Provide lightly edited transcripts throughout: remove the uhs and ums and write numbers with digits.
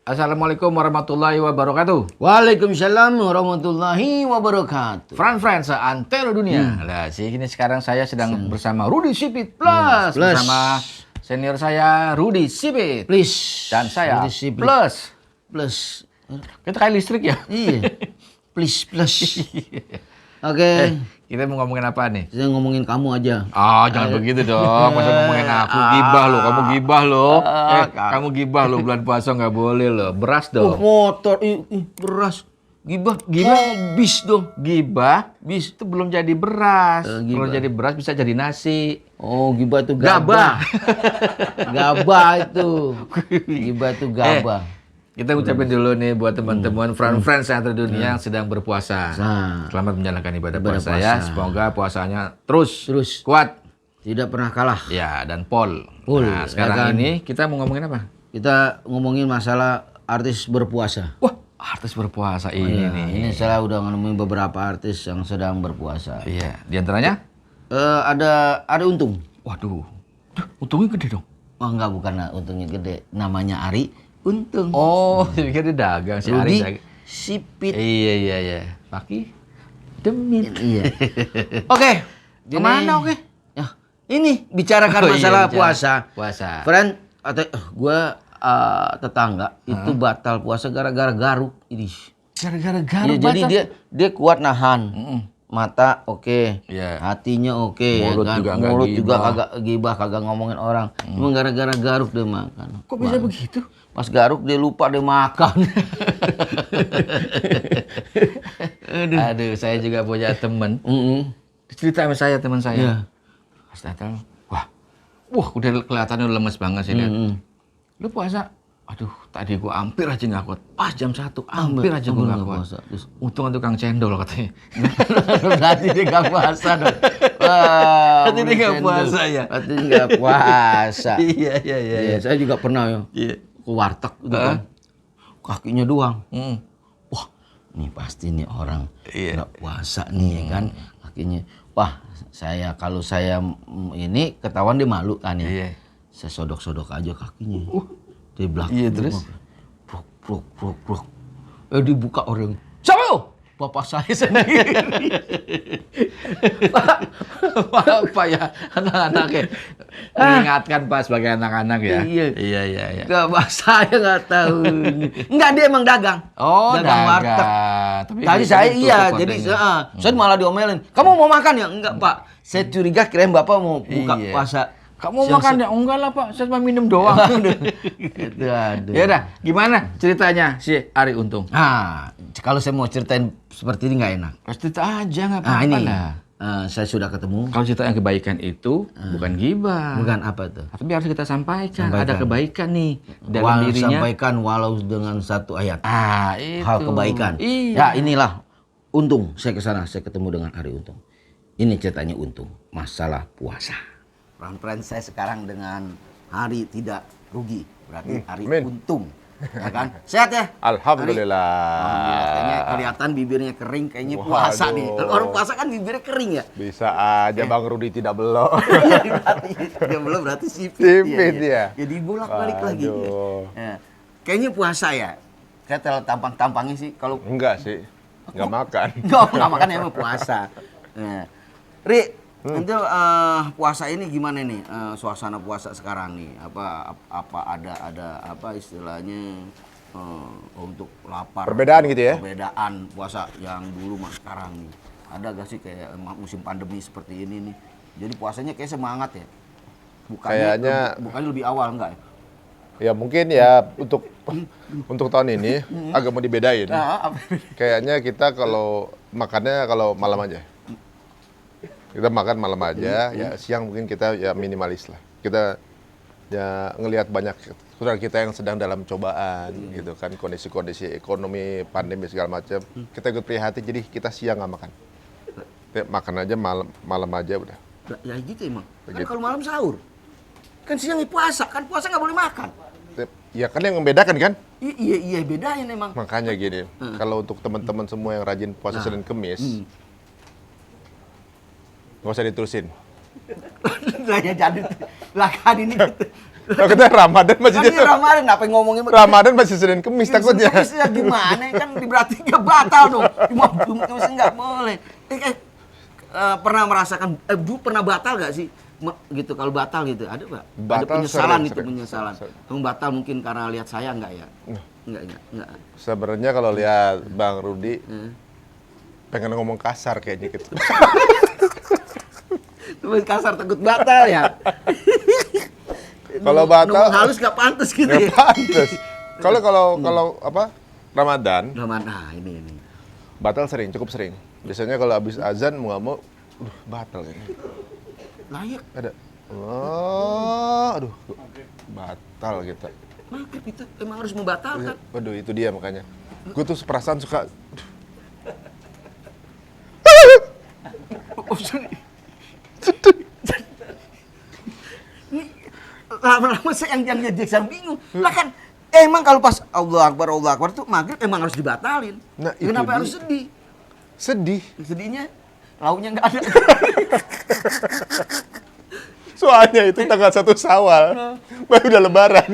Assalamualaikum warahmatullahi wabarakatuh. Waalaikumsalam warahmatullahi wabarakatuh. Friends seantero dunia. Nah, sini sekarang saya sedang bersama Rudy Sipit plus, Plus. bersama senior saya Rudy Sipit Please. dan saya Rudy Sipit. plus. Plus. Kita kayak listrik ya. Iya. Please plus. Oke. Kita mau ngomongin apa nih? Saya ngomongin kamu aja. Jangan begitu dong. Masa ngomongin aku gibah lo, kamu gibah lo. Kamu gibah lo, bulan puasa nggak boleh lo. Beras dong. Motor, beras. Gibah, bis dong. Gibah, bis itu belum jadi beras. Gibah. Belum jadi beras bisa jadi nasi. Oh, gibah itu Gabah. Gabah itu. Gibah itu gabah. Kita ucapin dulu nih buat teman-teman friends seantero dunia yang sedang berpuasa. Nah. Selamat menjalankan ibadah puasa puasa. ya. Semoga puasanya terus kuat. Tidak pernah kalah. Ya, dan Pol. Pol, Nah, sekarang ya kan? ini kita mau ngomongin apa? Kita ngomongin masalah artis berpuasa. Wah, artis berpuasa ini nih. Ini saya udah nemuin beberapa artis yang sedang berpuasa. Iya, di antaranya? Ada Untung. Waduh, untungnya gede dong. Oh enggak, bukan untungnya gede. Namanya Ari Untung. Oh, pikir dia dagang si Ari Rudy dagang. Sipit. Iya. Paki demit. Iya. Oke. Kemana oke? Ya, ini bicarakan masalah puasa. Puasa. Friend, atau gua tetangga itu batal puasa gara-gara garuk. Ini. Gara-gara Ya, garuk jadi batal. dia kuat nahan. Mata oke, Iya. hatinya oke, Mulut ya kan? juga nggak Mulut gibah. juga kagak gibah, kagak ngomongin orang. Cuma gara-gara garuk dia makan. Kok bisa begitu? Pas garuk dia lupa dia makan. Aduh, saya juga punya temen. Cerita sama saya, teman saya. Iya. Pas datang, wah, udah kelihatannya lemes banget sih. Lu puasa? Aduh, tadi gua hampir aja nggak kuat. Pas jam 1, hampir aja gua nggak kuat. puasa. Terus, Untung ada tukang cendol katanya. berarti dia nggak puasa dong. Wah, Berarti dia nggak puasa ya? Berarti dia nggak puasa. Iya. Iya, saya juga pernah ya Iya. ke warteg gitu kan. Kakinya doang. Hmm. Wah, nih pasti nih orang Iya. nggak puasa nih ya kan. Kakinya, wah kalau saya ini ketahuan dia malu kan ya. Iya. Saya sodok-sodok aja kakinya. Di belakang. Iya, terus? Brok. Dibuka orang. Siapa lu? Bapak saya sendiri. Apa ya anak-anaknya mengingatkan Pak sebagai anak-anak ya. Iya. Gak, saya nggak tahu. Enggak, dia emang dagang. Oh, dagang. warteg. Tapi Tadi bisa saya ditutup jadi kontennya. saya malah diomelin. Kamu mau makan ya? Enggak, Pak. Saya curiga kirain Bapak mau buka Iya. puasa. Kamu makan ya? Enggak lah Pak, saya cuma minum doang. Itu aduh. Ya udah, gimana ceritanya si Ari Untung? Nah, kalau saya mau ceritain seperti ini nggak enak. Cerita aja nggak Nah, apa-apa ini lah. saya sudah ketemu. Kalau cerita yang kebaikan itu bukan gibah. Bukan apa tuh? Tapi harus kita sampaikan. Ada kebaikan nih dalam dirinya. Sampaikan walau dengan satu ayat. Itu. Hal kebaikan. Iya. Ya inilah Untung. Saya ke sana, saya ketemu dengan Ari Untung. Ini ceritanya Untung, masalah puasa. Friend saya sekarang dengan Hari tidak rugi, berarti Hari untung, ya kan? Sehat ya? Alhamdulillah. Alhamdulillah. Kayaknya kelihatan bibirnya kering, kayaknya puasa nih. Kalau orang puasa kan bibirnya kering ya. Bisa aja Bang Rudi tidak belok. Dia belum berarti sipit. Sipit ya. Jadi bolak-balik lagi. Waduh. Ya. Kayaknya puasa ya. Kayak terlalu tampang-tampangnya sih kalau Enggak sih. Enggak makan. nggak makan emang puasa. Nah, Ri, itu puasa ini gimana nih suasana puasa sekarang nih? Apa ada apa istilahnya untuk lapar? Perbedaan gitu ya? Perbedaan puasa yang dulu sama sekarang nih. Ada gak sih kayak musim pandemi seperti ini nih? Jadi puasanya kayak semangat ya? Bukannya lebih awal enggak ya? Ya mungkin ya untuk tahun ini agak mau dibedain. Nah, Kayaknya kita kalau makannya kalau malam aja. Kita makan malam aja, ya siang mungkin kita ya minimalis lah. Kita ya ngelihat banyak saudara kita yang sedang dalam cobaan gitu kan, kondisi-kondisi ekonomi, pandemi segala macam. Kita ikut prihatin, jadi kita siang nggak makan. Makan aja malam aja udah. Ya gitu emang. Kan Begitu. kalau malam sahur. Kan siang puasa, kan puasa nggak boleh makan. Ya kan yang membedakan kan? Iya bedanya emang. Makanya gini, kalau untuk teman-teman semua yang rajin puasa Senin Kemis, nggak usah diterusin. lah ya jadi belakangan ini gitu. Kalau kita Ramadan masih Kan ini Ramadan apa yang ngomongin Ramadan masih Senin Kemis takutnya. Ya gimana kan berarti nggak batal dong. Cuma nggak boleh. Pernah merasakan pernah batal nggak sih? Gitu kalau batal gitu ada nggak? Ada Batal penyesalan sering, itu sering. penyesalan. Kamu batal mungkin karena lihat saya nggak ya? Nggak. Sebenarnya kalau lihat Bang Rudi pengen ngomong kasar kayaknya gitu. Terus kasar takut batal ya. Kalau batal Ngomong halus nggak pantas gitu nggak ya. pantas. Kalau apa Ramadan Nah ini. batal sering, cukup sering. Biasanya kalau habis azan mau nggak mau, batal kayaknya. Layak. Ada. Aduh, batal gitu. Maghrib itu emang harus membatalkan. Waduh, itu dia makanya. Gue tuh perasaan suka. Lama-lama saya yang bingung. Lah kan emang kalau pas Allah Akbar tuh maghrib emang harus dibatalin. Nah, itu Kenapa dia. harus sedih? Sedih. Sedihnya lauknya nggak ada. Soalnya itu tanggal 1 Syawal. Baru udah lebaran.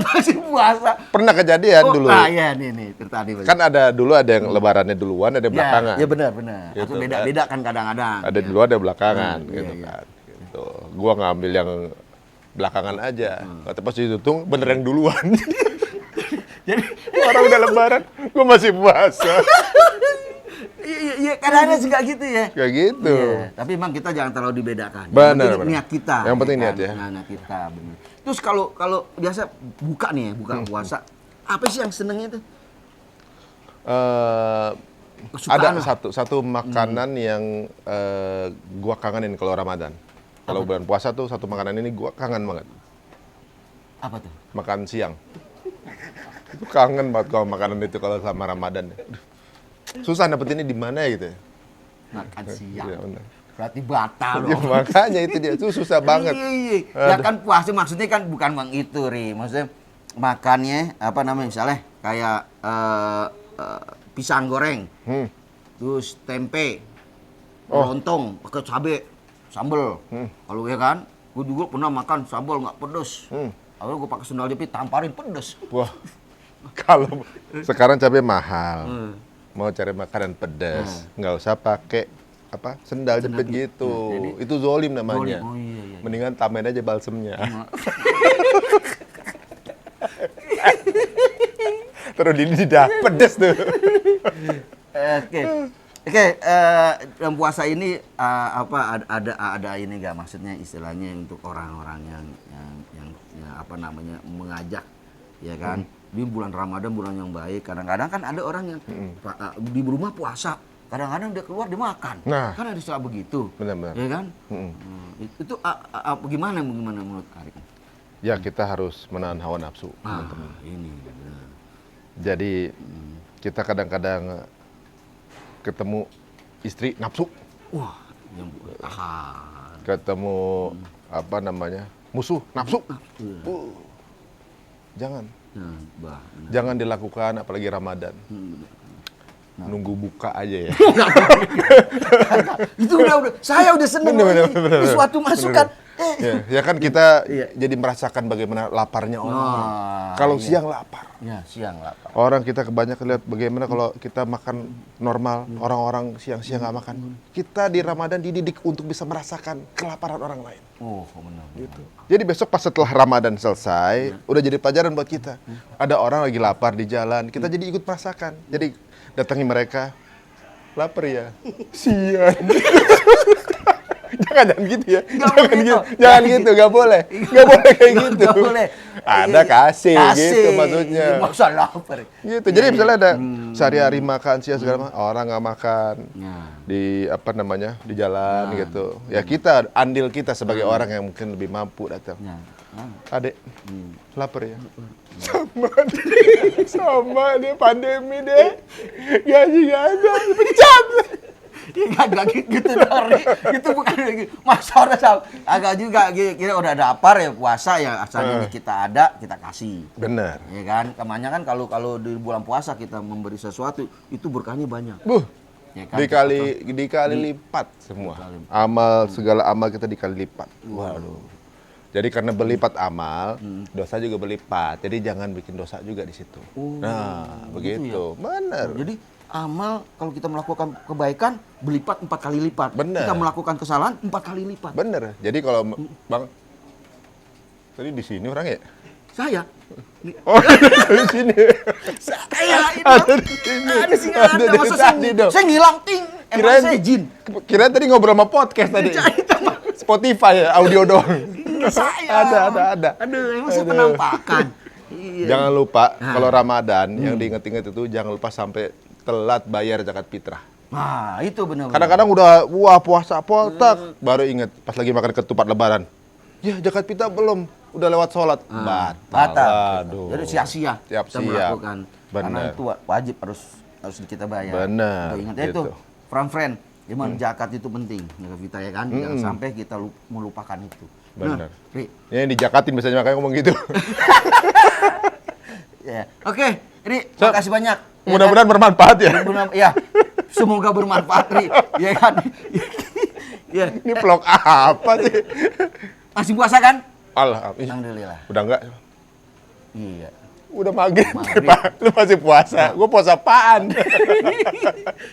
Masih puasa. Pernah kejadian dulu. Nah, ya nih tadi. Kan dulu ada yang lebarannya duluan, ada yang belakangan. Ya benar. Gitu Atau beda-beda kan kadang-kadang. Ada duluan, ada belakangan gitu iya. kan. Gitu. Gua ngambil yang belakangan aja. Kata pas dihitung bener yang duluan. Jadi Orang udah lebaran, gua masih puasa. iya kadang-kadang juga gitu ya. Kayak gitu. Iya, tapi memang kita jangan terlalu dibedakan. Benar, Yang penting benar. niat kita. Yang penting kan? niat ya. Nah, niat kita benar. Terus kalau biasa buka nih ya, buka puasa, apa sih yang senengnya tuh? Kesukaan Ada lah. satu makanan yang gua kangenin kalau Ramadan. Kalau bulan puasa tuh satu makanan ini gua kangen banget. Apa tuh? Makan siang. Itu kangen banget kalau makanan itu kalau sama Ramadan. Aduh, susah dapetinnya di mana gitu. Makan siang. Iya, benar. Berarti batal Ya, dong. makanya itu dia, itu susah banget. Iya. Ya kan puasa maksudnya kan bukan bang itu, Ri. Maksudnya makannya apa namanya misalnya kayak pisang goreng, terus tempe, lontong pakai cabe, sambel. Kalau ya kan, gue juga pernah makan sambal nggak pedes. Lalu gue pakai sendal jepit tamparin pedes. Wah, kalau sekarang cabai mahal, mau cari makanan pedas, nggak usah pakai apa sendal jepit gitu. Itu zolim namanya. Zolim, oh iya. Mendingan tambahin aja balsemnya. Terus di lidah pedes tuh. Oke, dalam puasa ini ada ini nggak maksudnya istilahnya untuk orang-orang yang apa namanya mengajak ya kan di bulan Ramadan bulan yang baik kadang-kadang kan ada orang yang di rumah puasa kadang-kadang dia keluar dia makan kan ada suka begitu Benar-benar. ya kan itu gimana menurut Arif? Ya kita harus menahan hawa nafsu, teman-teman. Ini benar. Jadi kita kadang-kadang ketemu istri nafsu, Wah, yang tahan. ketemu apa namanya musuh nafsu. Jangan, jangan dilakukan apalagi Ramadan. Nunggu buka aja ya. Itu udah saya udah seneng Bener. ini suatu masukan. Ya kan kita jadi merasakan bagaimana laparnya orang. Kalau siang lapar. Ya, siang lapar. Orang kita kebanyakan lihat bagaimana kalau kita makan normal, orang-orang siang-siang nggak makan. Kita di Ramadan dididik untuk bisa merasakan kelaparan orang lain. Oh, benar. Gitu. Jadi besok pas setelah Ramadan selesai, udah jadi pelajaran buat kita. Ada orang lagi lapar di jalan, kita jadi ikut merasakan. Jadi datangi mereka, lapar ya, sian. Jangan gitu ya, jangan gitu, nggak boleh kayak gitu. Nggak boleh. Ada kasih gitu maksudnya. Masa lapar. Gitu. Jadi misalnya ada sehari-hari makan siang segala macam, orang nggak makan di apa namanya di jalan gitu. Ya kita andil kita sebagai orang yang mungkin lebih mampu datang. Adek, lapar ya. Sama dia pandemi deh, gaji nggak ada, pecat. Ya Agak gitu dari itu bukan masa udah agak juga kira udah ada apa ya puasa ya asalnya ini kita ada kita kasih. Benar. Ya kan, kemanya kan kalau di bulan puasa kita memberi sesuatu itu berkahnya banyak. Ya kan? Dikali lipat semua. Segala amal kita dikali lipat. Waduh. Jadi karena berlipat amal, dosa juga berlipat. Jadi jangan bikin dosa juga di situ. Nah, begitu. Ya? Benar. Jadi amal kalau kita melakukan kebaikan berlipat 4 kali lipat. Bener. Kita melakukan kesalahan 4 kali lipat. Bener. Jadi kalau Bang tadi di sini orang ya? Saya. Oh, di sini. Saya itu. Ada di sini. Ada sih nggak ada. dari Masa tadi dong. saya ngilang ting. Emang saya jin. Kirain tadi ngobrol sama podcast tadi. Spotify ya, audio doang. Enggak saya. Ada. Aduh, emang saya penampakan. Iya. Jangan lupa kalau Ramadan yang diinget-inget itu jangan lupa sampai telat bayar zakat fitrah. Nah, itu benar. Kadang-kadang udah puasa potak baru inget pas lagi makan ketupat lebaran. Ya zakat fitrah belum, udah lewat sholat. Batal. Aduh. Jadi sia-sia kita Siap-siap. melakukan. Karena Bener. itu wajib harus kita bayar. Bener, Ingat gitu. itu, friend. Gimana zakat itu penting, zakat fitrah ya kan. Jangan sampai kita melupakan itu. Bener. Nah, Ri, Ya yang dijakatin biasanya makanya ngomong gitu. ya. Oke, Ri, makasih banyak. Ya Mudah-mudahan kan? bermanfaat ya. Ya, semoga bermanfaat, Ri. Ya kan? Ya. Ini vlog apa sih? Masih puasa kan? Alhamdulillah. Udah enggak? Iya. Udah maghrib. Maghrib. Lu masih puasa. Gue puasa apaan?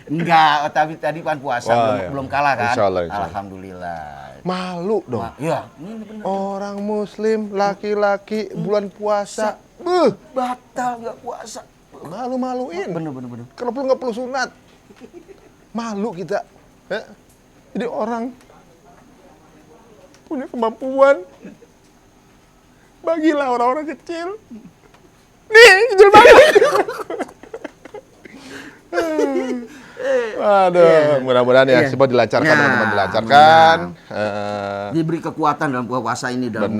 Enggak, tapi tadi kan puasa Wah, ya. belum kalah kan? Insya Allah. Alhamdulillah. Malu dong. Iya, ini benar. Orang muslim, laki-laki, bulan puasa. Batal nggak puasa. Malu-maluin. Bener. Kalau perlu nggak perlu sunat. Malu kita. Ya? Jadi orang punya kemampuan. Bagilah orang-orang kecil. Nih, kecil banget. Waduh, mudah-mudahan ya semua dilancarkan, teman-teman dilancarkan. Diberi kekuatan dalam puasa ini dalam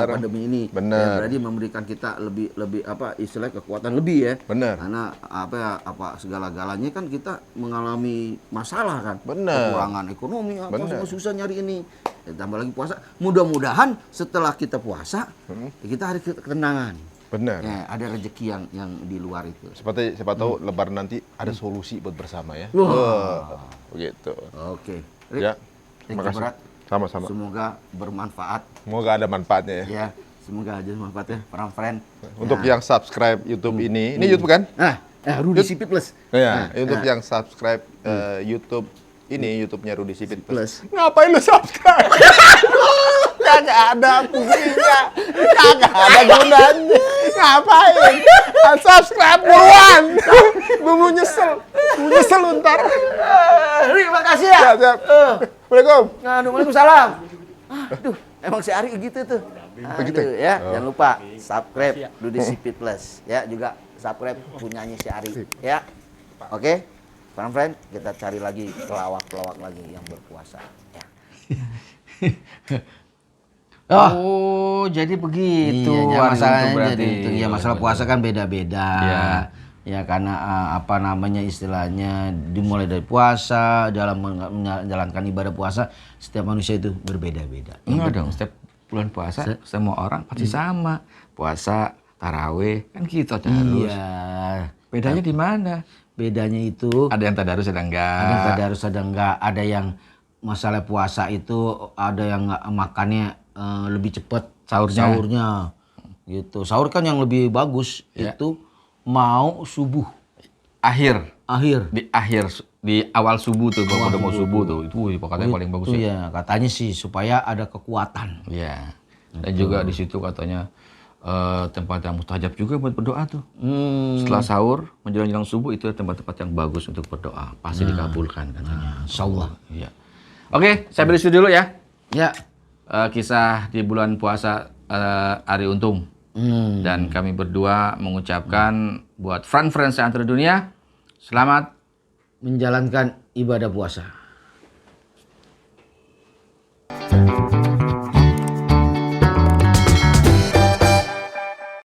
pandemi ini. Bener. Ya, berarti memberikan kita lebih apa istilahnya kekuatan lebih ya. Bener. Karena apa segala-galanya kan kita mengalami masalah kan. Bener. Kekurangan ekonomi apa Bener. semua susah nyari ini. Ya, tambah lagi puasa. Mudah-mudahan setelah kita puasa ya kita hari ketenangan. Benar. Ya, ada rezeki yang di luar itu. Seperti siapa tahu Lebaran nanti ada solusi buat bersama ya. Begitu. Oke. Ya. Thank you, Makasih. Berat. Sama-sama. Semoga bermanfaat. Semoga ada manfaatnya ya. Ya, semoga aja manfaatnya para friend. Untuk yang subscribe YouTube ini YouTube kan? Nah, Rudy Sipit Plus. Ya, untuk yang subscribe YouTube ini, YouTube-nya Rudy Sipit Plus. Ngapain lu subscribe? Kagak ada fungsinya, kagak ada gunanya. Ngapain? Subscribe buruan. Gue mau nyesel ntar. Terima kasih ya. Siap. Assalamualaikum. Waalaikumsalam. Aduh, emang si Ari gitu tuh. Begitu? Aduh, ya, jangan lupa subscribe Rudy Sipit Plus. Ya, juga subscribe punyanya si Ari. Ya, oke. Friend, kita cari lagi pelawak-pelawak lagi yang berpuasa. Ya. Oh, jadi begitu Iya, masalahnya berarti. Iya, Masalah puasa kan beda-beda. Iya. Ya karena apa namanya istilahnya dimulai dari puasa, dalam menjalankan ibadah puasa setiap manusia itu berbeda-beda. Enggak dong, setiap bulan puasa semua orang pasti sama. Puasa, tarawih, kan gitu terus. Iya. Bedanya di mana? Bedanya itu Ada yang tadarus, ada enggak. ada yang tadarus ada enggak, ada yang masalah puasa itu ada yang makannya lebih cepat sahurnya gitu. Sahur kan yang lebih bagus itu mau subuh Akhir di awal subuh tuh, kalau udah mau subuh tuh, itu pokoknya paling bagus ya. Iya, katanya sih supaya ada kekuatan. Iya. Dan juga di situ katanya tempat yang mustajab juga buat berdoa tuh. Setelah sahur menjelang subuh itu tempat-tempat yang bagus untuk berdoa, pasti dikabulkan katanya. Insyaallah. Iya. Oke, saya beri dulu ya. Ya. Kisah di bulan puasa Ari Untung. Dan kami berdua mengucapkan buat friend-friend seantero dunia, selamat Menjalankan ibadah puasa.